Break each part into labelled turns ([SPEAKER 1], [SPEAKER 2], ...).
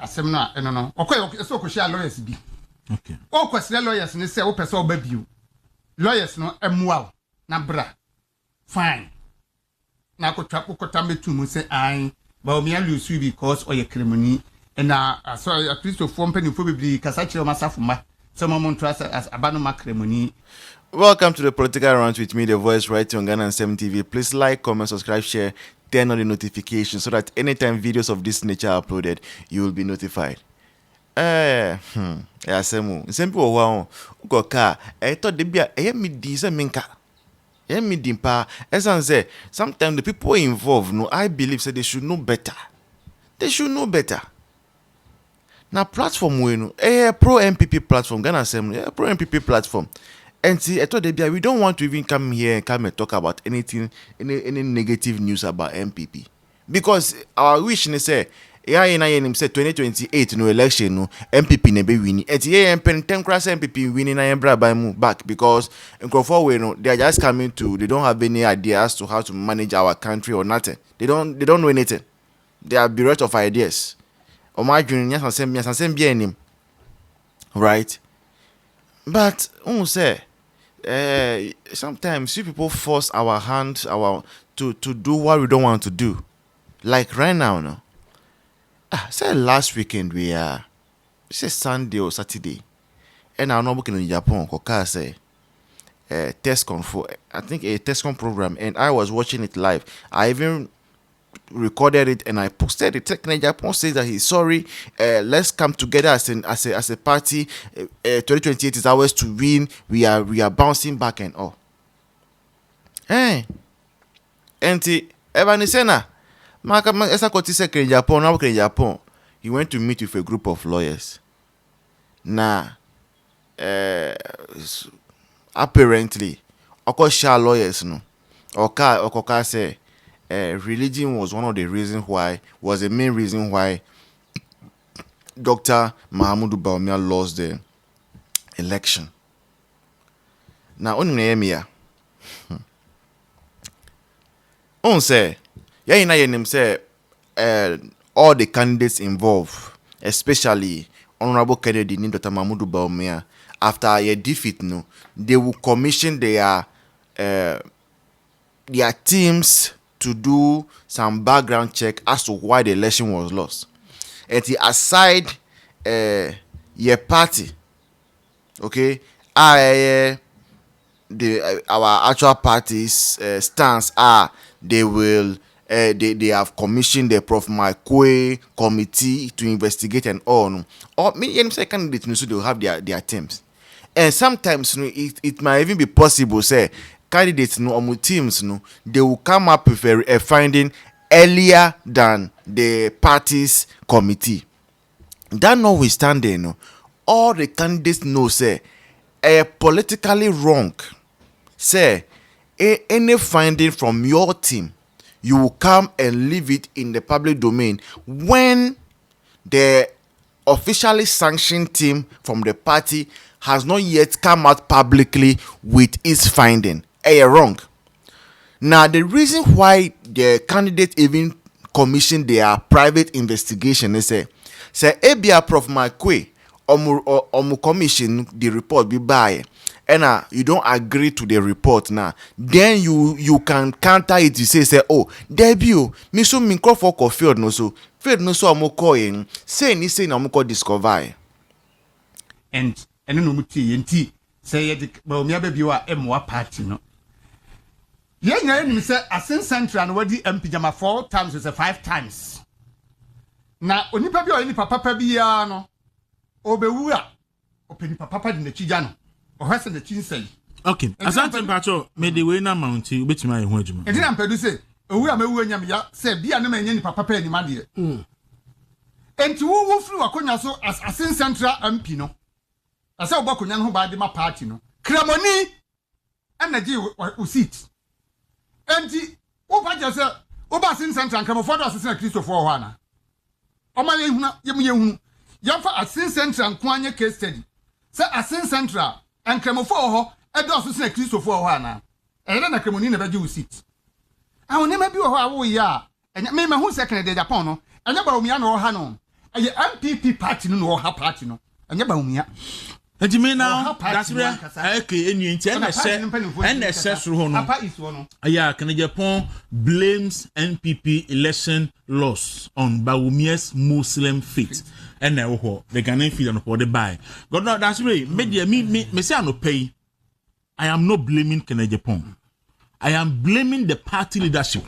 [SPEAKER 1] asem no eno no okoye so okohia lawyers bi
[SPEAKER 2] okay
[SPEAKER 1] okwesile lawyers ni say wo pese oba biu lawyers no emua na bra fine na akotwa metum say ai Bawumia lose because oye kremoni na so at least for mpanifo bibli kasa kire masafuma some amount trust as abano makremoni.
[SPEAKER 3] Welcome to the Political Rounds with me, the voice right on Ghana and 7 TV. Please like, comment, subscribe, share, turn on the notifications so that anytime videos of this nature are uploaded, you will be notified. Yeah, some people wow, go car. I thought they be a me decent minka. Me dimpa. As I say, sometimes the people involved, no, I believe say they should know better. They should know better. Now platform we no, pro NPP platform, Ghana Assembly, pro NPP platform. And see, I thought we don't want to even come here and come and talk about anything, any negative news about NPP. Because our wish is say, say 2028 no election no MPP nebe winning. And yeah, MPP winning I am by move back because in Crawford no, they are just coming to, they don't have any idea as to how to manage our country or nothing. They don't know anything. They are bereft of ideas. Or my junior right? But say sometimes you people force our hands to do what we don't want to do. Like right now, no. Say last weekend we say Sunday or Saturday, and I'm not working in Japan. Koka say I think a TESCOM program, and I was watching it live. I even recorded it and I posted it. Ken Agyapong says that he's sorry. Let's come together as a party. 2028 is ours to win. We are bouncing back and all. Hey, Enti Evanisena, Maka Esa Koti se Ken Agyapong. Now Ken Agyapong, he went to meet with a group of lawyers. Now, apparently, Okosha lawyers no, Okoka say. Religion was one of the reasons why, was the main reason why Dr. Mahamudu Bawumia lost the election. Now, on Nehemiah, on say, all the candidates involved, especially Honorable Kennedy, Dr. Mahamudu Bawumia, after a defeat, no, they will commission their teams to do some background check as to why the election was lost. And aside your party, okay, our actual party's stance are they will they have commissioned the Prof. Makwe committee to investigate and all. Or many candidates so they will have their teams. And sometimes it might even be possible say candidates no teams no they will come up with a finding earlier than the party's committee. That notwithstanding, no, all the candidates know say politically wrong. Say any finding from your team, you will come and leave it in the public domain when the officially sanctioned team from the party has not yet come out publicly with its finding. Wrong. Now, the reason why the candidate even commissioned their private investigation is say ABR Prof. Makwe omu commission the report be by and you don't agree to the report now, then you can counter it. You say oh debut me so min for field no so omu coin say ni say na omu ko discover
[SPEAKER 1] and no muti enti say Bawumia baby wa emwa party no. You say Asin Central and wadi MP Jama 4 times is 5 times. Na onipa bi o ni papa bi ya no obewu a openi papa di na chijano o hwese na chinsei.
[SPEAKER 2] Okay, asante mpacho me de we na mounti obetima ye ho adwuma.
[SPEAKER 1] Enti na mpadu say owu a mewu anyam ya say bia na manye ni papa ni ma de. Enti wo firi wakonya so Asin Central MP no. Asa obakonya no ba de ma party no. Kremoni energy o seat. Enti oba just say oba Sin Central kan for do Assistant Christopher ho ana o ma ye hunu ya fa Asin Central ko anya case study say Asin Central and kremofo ho e do Assistant Christopher ho ana e na kremoni na beje seat a woni ma bi ho a wo ya enya me hu second de Japan no enya Bawumia no ha no Aye NPP party no ha party no. Anya Bawumia.
[SPEAKER 2] Enti me now that's where okay enu enti na se soro ho no.
[SPEAKER 1] Papa is one.
[SPEAKER 2] Yeah, Ken Agyapong blames NPP election loss on Bawumia's Muslim faith. And now the Ghanaian faith and for the buy. God no that's way me say no pay. I am not blaming Ken Agyapong. I am blaming the party leadership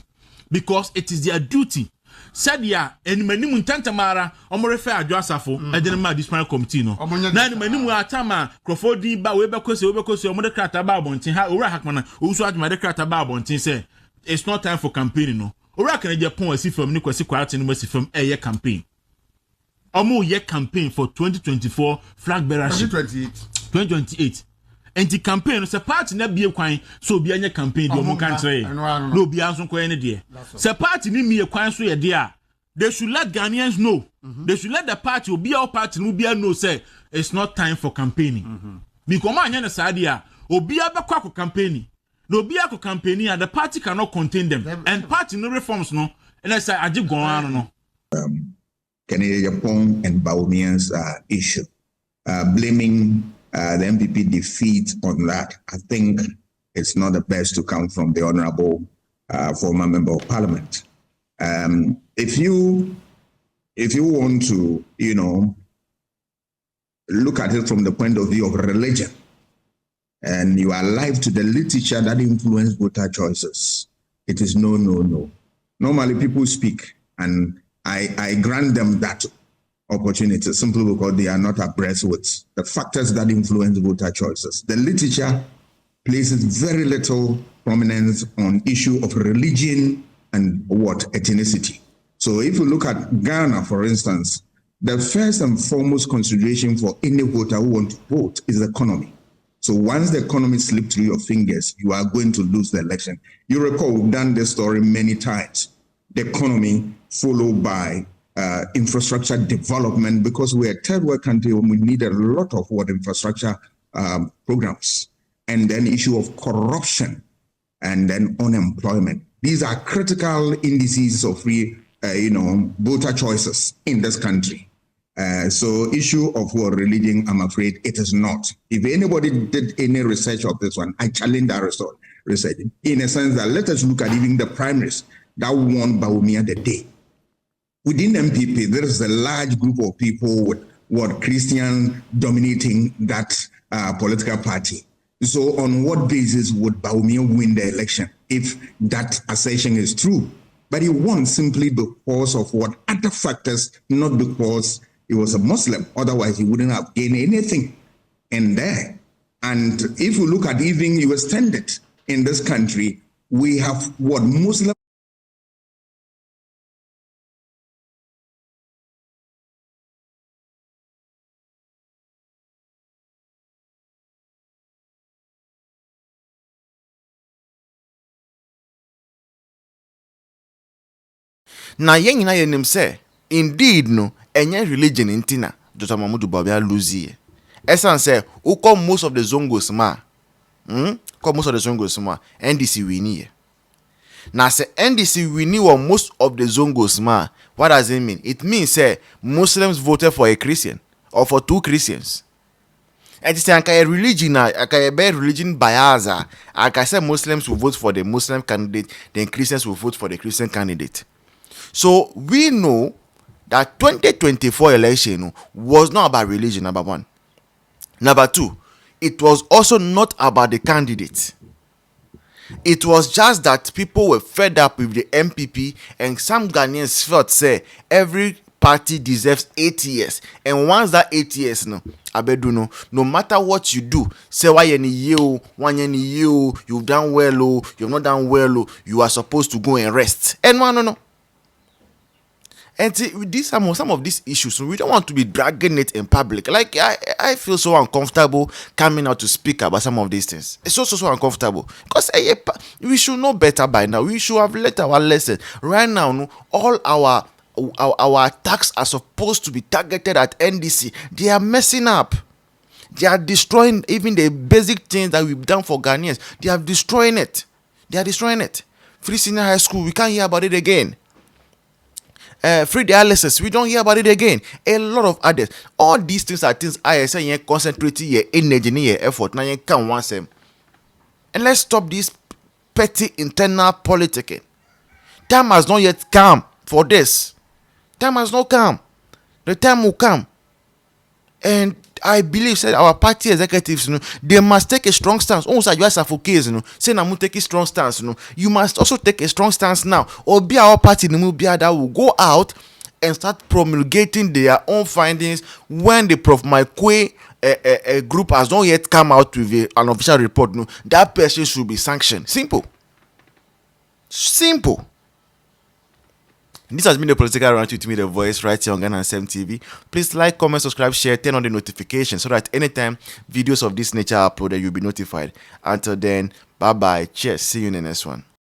[SPEAKER 2] because it is their duty. Said ya enimani mu ntantamara omorefe adwasafo edenema disciplinary committee no na enimani mu atama crofodi ba we bekosi omode krata ba abontin ha owura hakmana owusu adwuma de krata ba abontin say it's not time for campaigning no owura Ken Agyapong asifam ni kwasi kwarte ni masifam eye campaign omo ye campaign for 2024 flag bearership 2028 enti campaign no se party na bie kwan so obi anya campaign de omo kan tire no obi anso kwan ne de se party ni mie kwan so ye de a they should let Ghanaians know they should let the party obi our party no bia know say it's not time for campaigning because anya na saade a obi abekwa ko campaigning no obi akọ campaigning and the party cannot contain them and party no reforms no and I say age gon anu no
[SPEAKER 4] Ken Agyapong and Bawumia's issue blaming the NPP defeat on that, I think it's not the best to come from the honorable former member of parliament. If you want to, look at it from the point of view of religion, and you are alive to the literature that influenced voter choices, it is no. Normally people speak, and I grant them that opportunity simply because they are not abreast with the factors that influence voter choices. The literature places very little prominence on issue of religion and ethnicity. So if you look at Ghana, for instance, the first and foremost consideration for any voter who wants to vote is the economy. So once the economy slips through your fingers, you are going to lose the election. You recall we've done this story many times. The economy followed by infrastructure development, because we're a third world country and we need a lot of infrastructure programs, and then issue of corruption and then unemployment. These are critical indices of free voter choices in this country. So issue of religion, I'm afraid it is not. If anybody did any research of this one, I challenge that research in a sense that let us look at even the primaries that won Bawumia the day. Within NPP, there is a large group of people with Christian dominating that political party. So on what basis would Bawumia win the election if that assertion is true? But he won simply because of other factors, not because he was a Muslim. Otherwise, he wouldn't have gained anything in there. And if you look at even your standard in this country, we have Muslim.
[SPEAKER 3] Na yen nyina yenim say indeed no enye religion intina Dr. Mamudu Bawumia lose esan say ukọ most of the zongos ma NDC wini na say NDC wini or most of the zongos ma. What does it mean? It means say Muslims voted for a Christian or for two Christians. And it's like a religion, religion bias. Like I said, Muslims will vote for the Muslim candidate, then Christians will vote for the Christian candidate. So we know that 2024 election was not about religion, number one. Number two, it was also not about the candidate. It was just that people were fed up with the NPP, and some Ghanaians felt say every party deserves 8 years, and once that 8 years no matter what you do, say why you you've done well, you've not done well, you are supposed to go and rest. And no. And these some of these issues, so we don't want to be dragging it in public. Like I feel so uncomfortable coming out to speak about some of these things. It's so uncomfortable because we should know better by now. We should have learned our lesson. Right now, all our attacks are supposed to be targeted at NDC. They are messing up. They are destroying even the basic things that we've done for Ghanaians. They are destroying it. Free senior high school, we can't hear about it again. free dialysis. We don't hear about it again. A lot of others. All these things are things I say concentrating your energy, your effort. Now you can once them. And let's stop this petty internal politicking. Time has not yet come for this. Time has not come. The time will come. And I believe said our party executives, they must take a strong stance. Also, you are suffocating, saying I'm take a strong stance. You must also take a strong stance now. Or be our party that will go out and start promulgating their own findings when the Prof. Maikwe a group has not yet come out with an official report. That person should be sanctioned. Simple. This has been the Political Round with me, the voice, right here on Ghana and 7 TV. Please like, comment, subscribe, share, turn on the notifications so that anytime videos of this nature are uploaded, you'll be notified. Until then, bye-bye. Cheers. See you in the next one.